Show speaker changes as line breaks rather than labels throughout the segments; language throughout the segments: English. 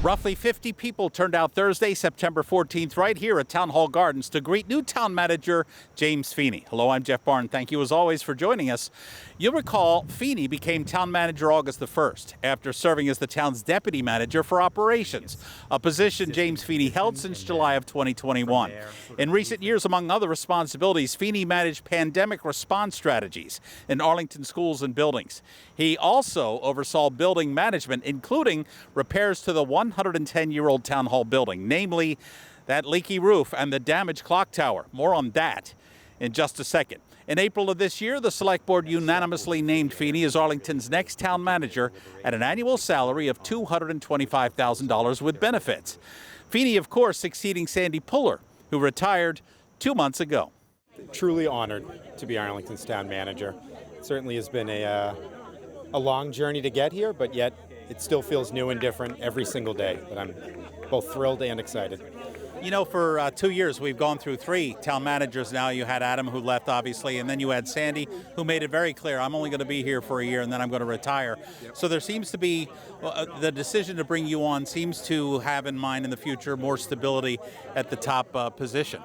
Roughly 50 people turned out Thursday, September 14th, right here at Town Hall Gardens to greet new town manager James Feeney. Hello, I'm Jeff Barn. Thank you as always for joining us. You'll recall Feeney became town manager August the 1st after serving as the town's deputy manager for operations, a position James Feeney held since July of 2021. In recent years, among other responsibilities, Feeney managed pandemic response strategies in Arlington schools and buildings. He also oversaw building management, including repairs to the 110-year-old Town Hall building, namely that leaky roof and the damaged clock tower. More on that in just a second. In April of this year, the Select Board unanimously named Feeney as Arlington's next town manager at an annual salary of $225,000 with benefits. Feeney, of course, succeeding Sandy Puller, who retired 2 months ago.
Truly honored to be Arlington's town manager. It certainly has been a long journey to get here, but yet it still feels new and different every single day. But I'm both thrilled and excited.
You know, for 2 years, we've gone through 3 town managers now. You had Adam, who left, obviously, and then you had Sandy, who made it very clear, I'm only going to be here for a year and then I'm going to retire. Yep. So there seems to be, the decision to bring you on seems to have in mind in the future more stability at the top position.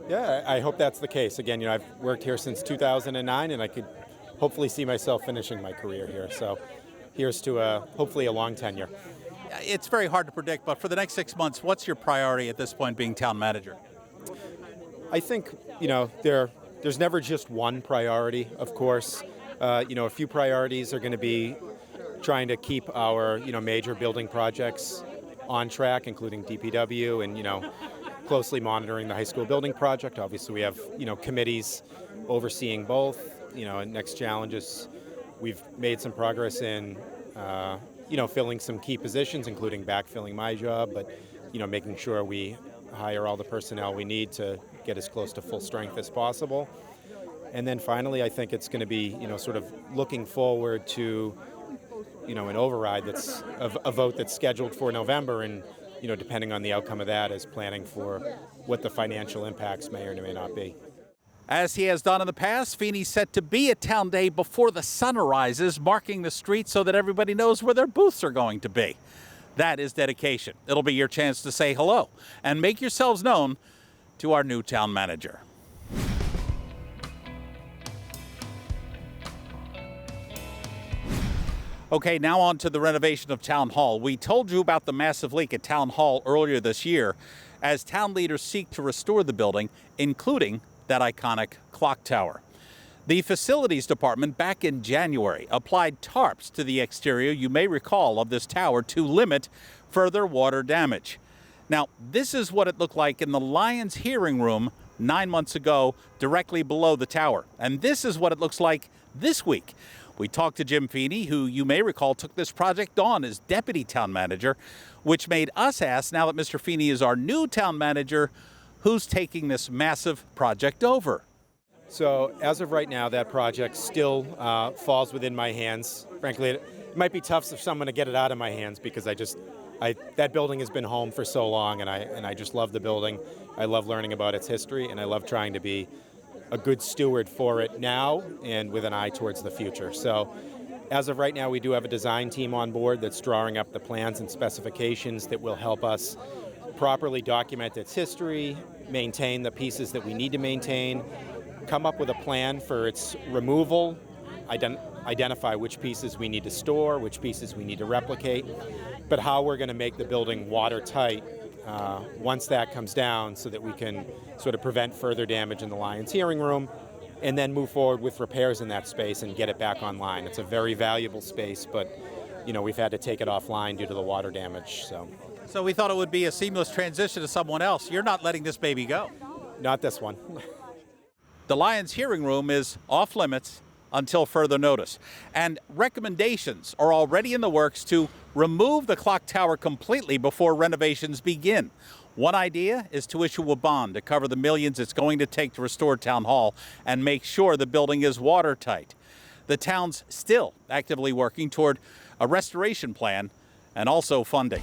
Yeah, I hope that's the case. Again, you know, I've worked here since 2009, and I could hopefully see myself finishing my career here. So here's to hopefully a long tenure.
It's very hard to predict, but for the next 6 months, what's your priority at this point being town manager?
I think, you know, there's never just one priority, of course. You know, a few priorities are going to be trying to keep our, you know, major building projects on track, including DPW, and, you know, closely monitoring the high school building project. Obviously, we have, you know, committees overseeing both. You know, and next challenges, we've made some progress in, you know, filling some key positions, including backfilling my job, but, you know, making sure we hire all the personnel we need to get as close to full strength as possible. And then finally, I think it's going to be, you know, sort of looking forward to, you know, an override that's a vote that's scheduled for November, and, you know, depending on the outcome of that, is planning for what the financial impacts may or may not be.
As he has done in the past, Feeney's set to be at Town Day before the sun arises, marking the street so that everybody knows where their booths are going to be. That is dedication. It'll be your chance to say hello and make yourselves known to our new town manager. Okay, now on to the renovation of Town Hall. We told you about the massive leak at Town Hall earlier this year as town leaders seek to restore the building, including that iconic clock tower. The facilities department back in January applied tarps to the exterior, you may recall, of this tower to limit further water damage. Now, this is what it looked like in the Lions hearing room 9 months ago, directly below the tower. And this is what it looks like this week. We talked to Jim Feeney, who you may recall took this project on as deputy town manager, which made us ask, now that Mr. Feeney is our new town manager, who's taking this massive project over?
So as of right now, that project still falls within my hands. Frankly, it might be tough for someone to get it out of my hands, because that building has been home for so long, and I just love the building. I love learning about its history, and I love trying to be a good steward for it now and with an eye towards the future. So as of right now, we do have a design team on board that's drawing up the plans and specifications that will help us properly document its history, maintain the pieces that we need to maintain, come up with a plan for its removal, identify which pieces we need to store, which pieces we need to replicate, but how we're going to make the building watertight once that comes down, so that we can sort of prevent further damage in the Lions hearing room, and then move forward with repairs in that space and get it back online. It's a very valuable space, but, you know, we've had to take it offline due to the water damage.
So we thought it would be a seamless transition to someone else. You're not letting this baby go.
Not this one.
The Lions hearing room is off limits until further notice. And recommendations are already in the works to remove the clock tower completely before renovations begin. One idea is to issue a bond to cover the millions it's going to take to restore Town Hall and make sure the building is watertight. The town's still actively working toward a restoration plan and also funding.